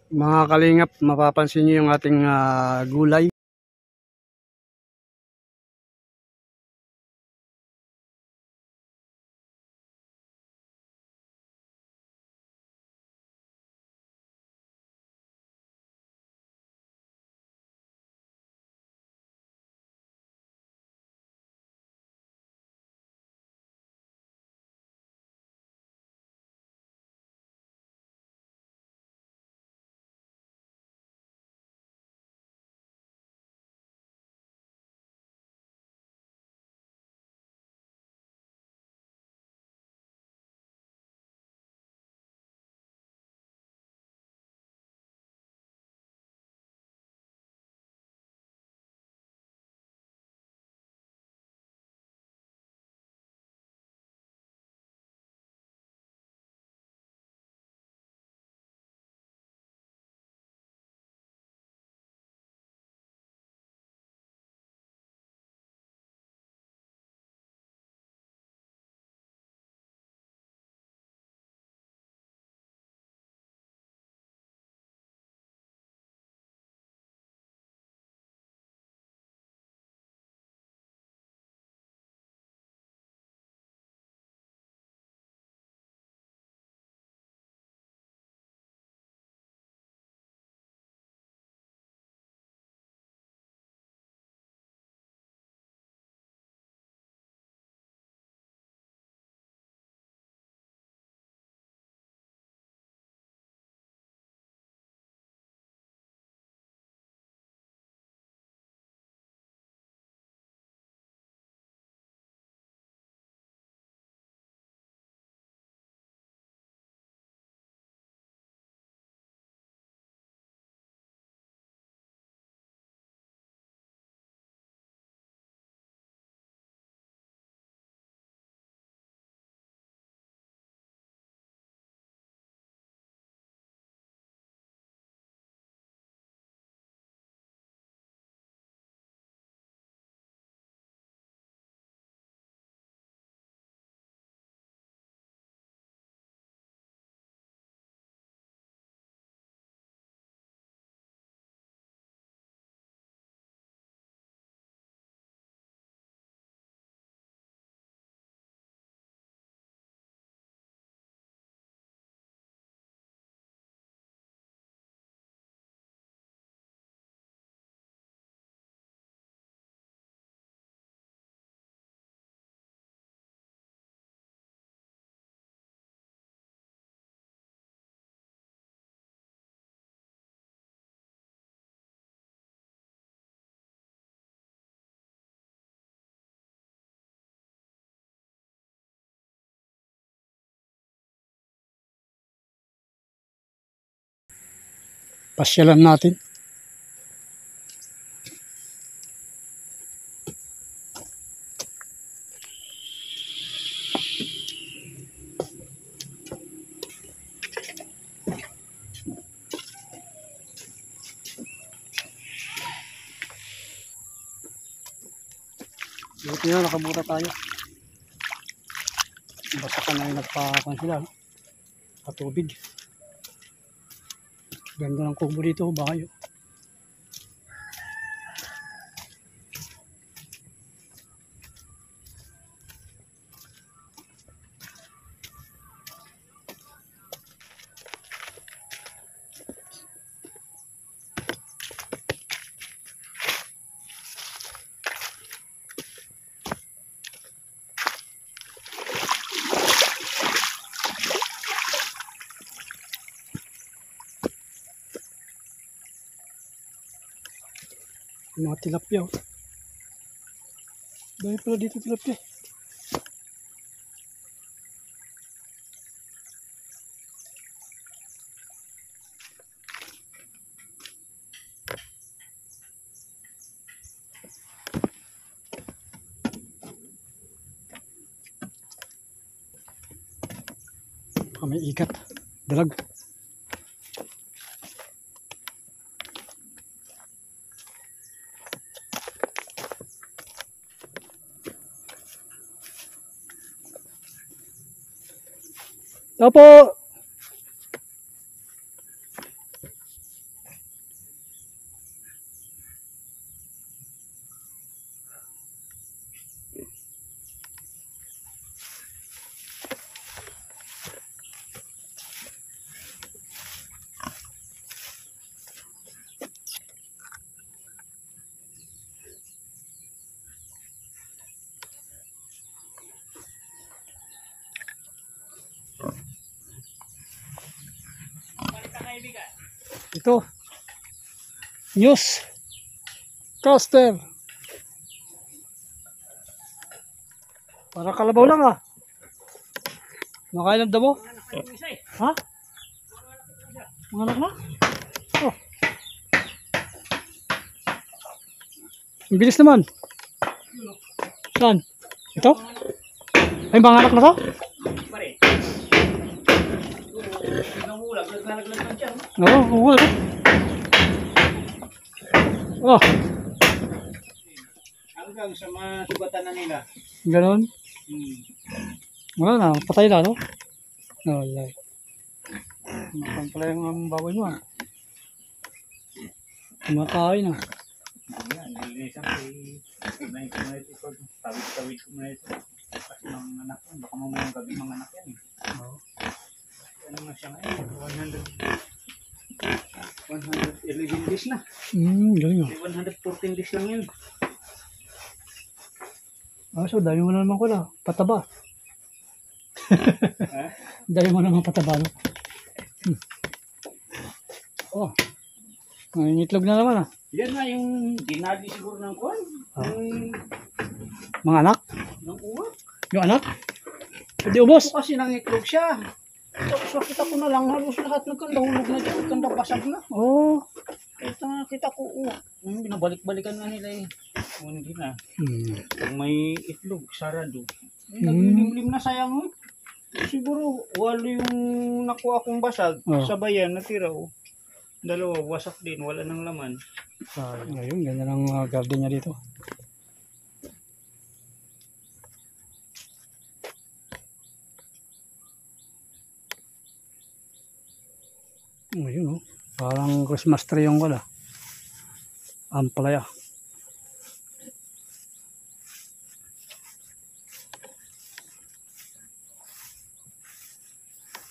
Mga kalingap, mapapansin niyo yung ating gulay. Pasyalan natin. Buti na nakabuta tayo. Basta ka na yung nagpakakan sila. Patubig. Ganda ng kubo dito, bahay. Mga tilapia. Dahil pala dito tilapia. May ikat. Dalag. Opo. Ito. News. Caster. Para kalabaw lang ah. Makain ng damo? Ha? Mga anak na? Oh. Ang bilis naman. Saan? Ito? Ay, mga anak na to? Oo, oo. Oh. Hanggang sa mga sugatan na nila. Ganon. Wala na, patay na, no? Wala. Makan pala yung baboy mo, ah. Kumakain, ah. Yan, nilinisan ko kumain ko na ito. Tawid ko na ito. Kasi mga anak yan, baka mamayang gabi mga anak yan. Oo. Ano na siya ngayon? 111 days na. Galing, ah. 114 days lang yun. Ah, so, dahil mo na naman ko na. Pataba. Ha? Dahil mo naman pataba, no? Oh. Ngayon itlog na naman, ah. Yan nga yung dinali siguro ng kuwan. Mga anak? Ng uwak. Yung anak? Hindi ubos. Kasi nangitlog siya. Tapos nakita ko na lang halos lahat nagkandahulog na dyan. Nagkandabasag na. Oh. Ito nakita ko uwak. Binabalik-balikan na nila eh. O, hindi na. Kung may itlog, sarado. Naglimlim na sayang mo. Siguro, walo yung nakuha kong basag. Sabayan, natira o. Dalawa, wasak din. Wala nang laman. Ngayon, ganyan ang garden niya dito. Ayun, oh. Parang Christmas tree yung wala. Ampalaya.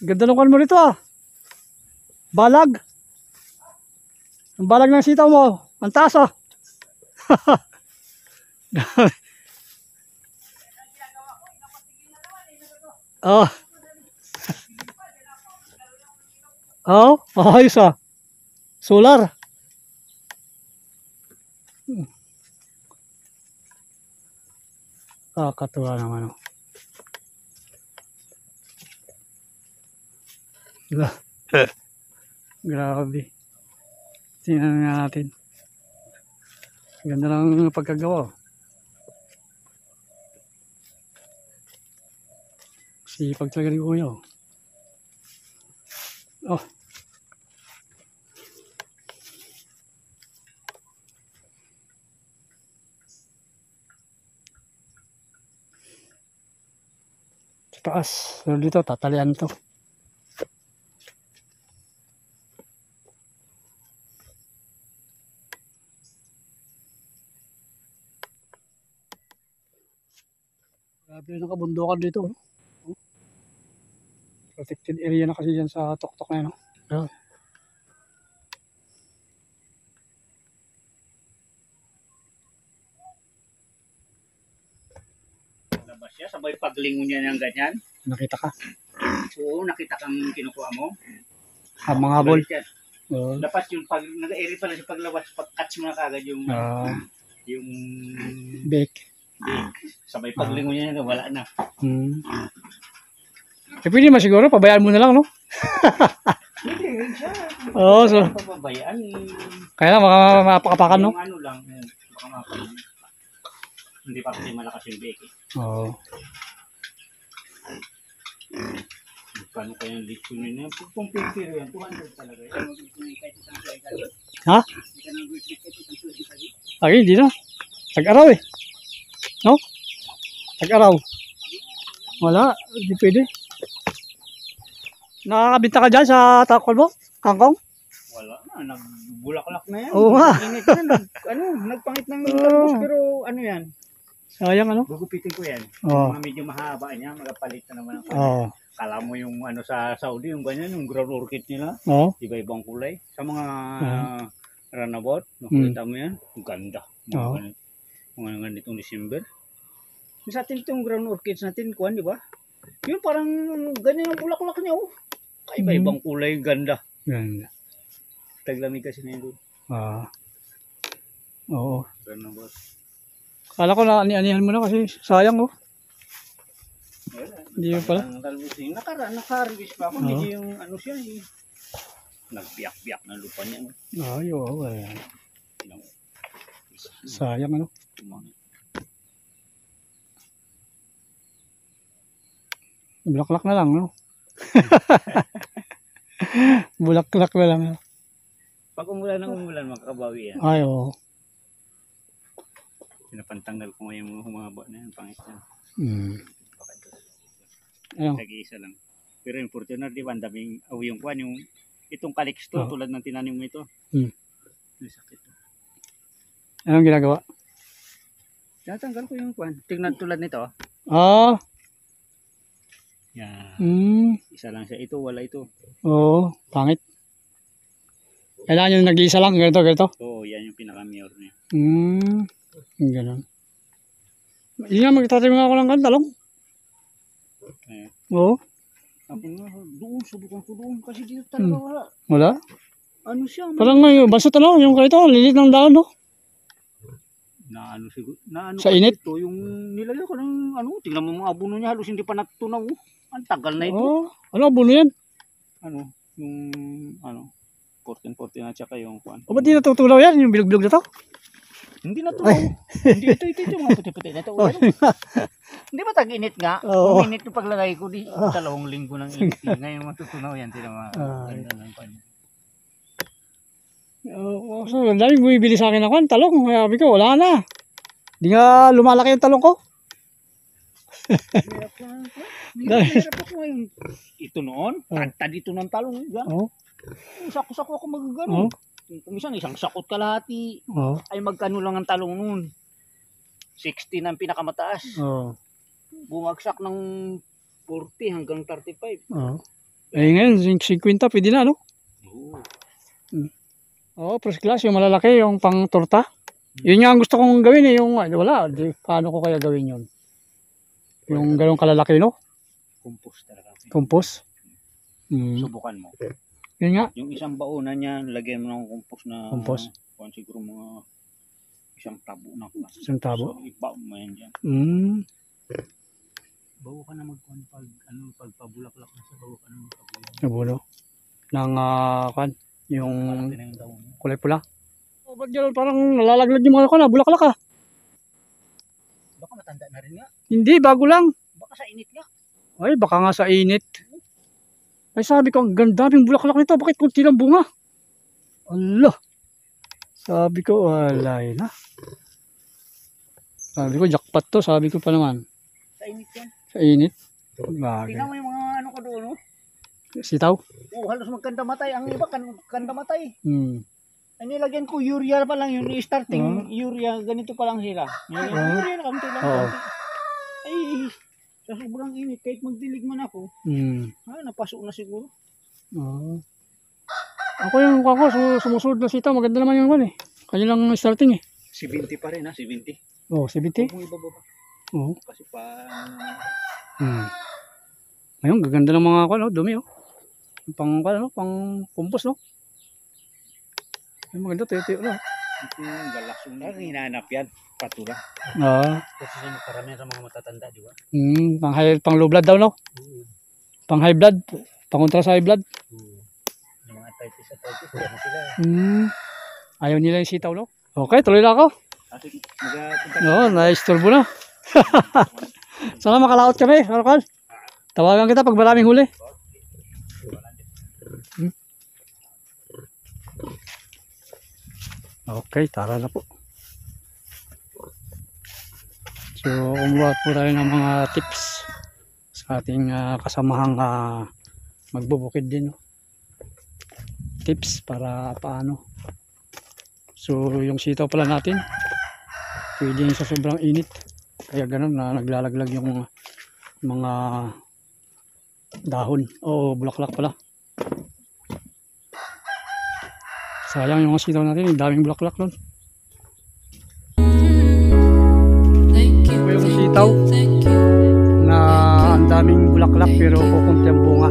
Ganda ng kan mo rito, ah. Balag. Ang balag ng sitaw mo. Ang taas, ah. Oh. Oh, ayos, ah. Solar. Katuwa naman, oh. Grabe. Tingnan nga natin. Ganda ng pagkagawa. Sipag talaga ni Kuya. Oh. Sa taas. So dito, tatalian to. Grabe na kabundukan dito. Oh. Protected area na kasi dyan sa tuktok na yun. Oh. Labas siya, sabay paglingon niya ng ganyan. Nakita ka? Oo, nakita kang kinukuha mo. Mga habol. Oh. Dapat yung pag nag-eri pala siya paglabas, pag-catch mo na kagad yung yung bake. Sabay paglingon niya wala na. Eh, pwede naman siguro, pabayaan mo na lang, no? Hindi siya. Oo, so. Pabayaan. Kaya lang, mapakapakan, no? Yung ano lang, baka mapakan. Hindi pa kasi malakas yung bake. Oo. Paano kayang litsunin na? Kung pipiro yan, 200 talaga. Ha? Ay, hindi na. Tag-araw eh. No? Tag-araw. Wala, hindi pwede. Nakakabinta ka dyan sa takol mo? Kangkong? Wala na, nagbulaklak na yan. Oo nga. Init na, nagpangit ng talbos, pero ano yan? Sayang ano? Gugupitin ko yan. Oo. Medyo mahaba niya, magapalit na naman ako. Oo. Kala mo yung ano sa Saudi, yung ganyan, yung ground orchid nila. Oo. Iba-ibang kulay. Sa mga runabout, makita mo yan, ganda. Mga ganitong December. Sa atin itong ground orchids natin, kuhan, di ba? Yun parang ganyan ang bulaklak niya, oh. Kaiba-ibang kulay, ganda. Ganda. Taglamig kasi na yun. Ah. Oo. Ganun boss. Kala ko na ani-anihan mo na kasi sayang oh. Hindi yun pala. Ang talbos niya. Naka-harvest pa ako. Oo. Hindi yung ano siya eh. Nagbiyak-biyak na lupa niya. Ay, oo. Ayan. Tinang- Sayang ano. Tumangin. Bulaklak na lang, no? Bulaklak na lang. No? Pag umulan ng umulan, makakabawi yan. Ay, oo. Pinapantanggal ko ngayon mga humaba na yan. Pangit yan. Hmm. Ayun. Nag-iisa lang. Pero yung Fortuner, di ba, ang daming yung kwan, yung itong Calixto, Oo. tulad ng tinanim mo ito. Hmm. May sakit. Anong ginagawa? Tatanggal ko yung kwan. Tignan tulad nito. Ah. Yan. Hmm. Isa lang siya. Ito, wala ito. Oo. Pangit. Kailangan yung nag-iisa lang. Ganito. Oo, yan yung pinaka-mayor niya. Hmm. Ganun. Hindi nga magtatanim ako ng kantalong. Eh, Oo. ako nga, doon, subukan ko doon. Kasi dito talaga wala. Wala. Ano siya? Parang ngayon, basta ano, yung ganito, lilit ng daon, no? Na ano siguro. Na ano Sa kasi init? ito, yung nilagay ko ng ano, tingnan mo mga abuno niya, halos hindi pa natutunaw. Ang tagal na ito. Oo. Ano, buno yan? Ano, yung ano, 14 at saka yung kwan. O ba't di natutunaw yan? Yung bilog-bilog na to? Hindi natunaw. Hindi, ito mga puti-puti na ito. Oh, Hindi ba tag-init nga? Oo. Uminit yung paglagay ko di. 2 linggo ng init. Ngayon matutunaw yan. Sila mga Ay. ganda ng kwan. Oo. So, ang dami bumibili sa akin ng talong. Sabi ko, wala na. Di nga lumalaki yung talong ko. Hirap ko na. Hirap ako ngayon. Ito noon, tagta dito ng talong. Oo. Sako-sako ako magagano. Oo. Kumisan isang sakot kalahati. Oo. Ay magkano lang ang talong noon. 60 na ang pinakamataas. Oo. Bumagsak ng 40 hanggang 35. Oo. Eh ngayon, 50 pwede na, no? Oo. Oo, first class, yung malalaki, yung pang torta. Yun nga ang gusto kong gawin eh, yung wala, di, paano ko kaya gawin yun? Yung ganong kalalaki, no? Compost talaga. Compost. Subukan mo. Yun nga. Yung isang baonan niya, lagyan mo ng compost na Compost. kung siguro mga isang tabo na. Isang tabo. So, ibaon mo yan dyan. Bago ka na pagpabulaklak na sa bago ka na magpabulaklak. Nabulo. Ng, yung Malaki na yung daon. kulay pula. O, ba't yun, parang nalalaglag yung mga na, bulaklak ah. Baka matanda na rin nga. Hindi, bago lang. Baka sa init nga. Ay, baka nga sa init. Ay, sabi ko, ang ganda ng bulaklak nito. Bakit kunti lang bunga? Allah. Sabi ko, alay na. Sabi ko, jackpot to. Sabi ko pa naman. Sa init yan. Sa init. Bagay. Tingnan mo yung mga ano ko doon. Oh. Sitaw? Oo, halos magkanda matay. Ang iba kanda matay. Ay, nilagyan ko urea pa lang yun. Starting urea, ganito pa lang sila. Urea na kamti lang. Kamti. Ay, sa sobrang init, kahit magdilig man ako, napasok na siguro. Ako yung mukha ko, sumusunod na sitaw. Maganda naman yung one eh. Kanya lang starting eh. 70 pa rin ha, 70. Oo, 70. Kung ibababa. Oo. Kasi pa... Ayun, gaganda ng mga no, dumi oh. Pang compost no. Ay, maganda, tuyo-tuyo na. Ito yung galasong na, hinahanap yan. Patula. Kasi karamihan sa mga matatanda, di ba? Pang low blood daw no? Pang high blood. Pang kontra sa high blood. Yung mga arthritis, gano'n sila. Ayaw nila yung sitaw no? Okay, tuloy na ako. Kasi Oo, na-isturbo na. Sana makalaot kami, Marcol. Tawagan kita pag maraming huli. Okay, tara na po. So, kumuha po tayo ng mga tips sa ating kasamahang magbubukid din. No? Tips para paano. So, yung sitaw pala natin, pwede sa sobrang init. Kaya ganun na naglalaglag yung mga dahon o bulaklak pala. Sayang yung sitaw natin, yung daming bulaklak nun. Yung sitaw na ang daming bulaklak pero kukunti ang bunga.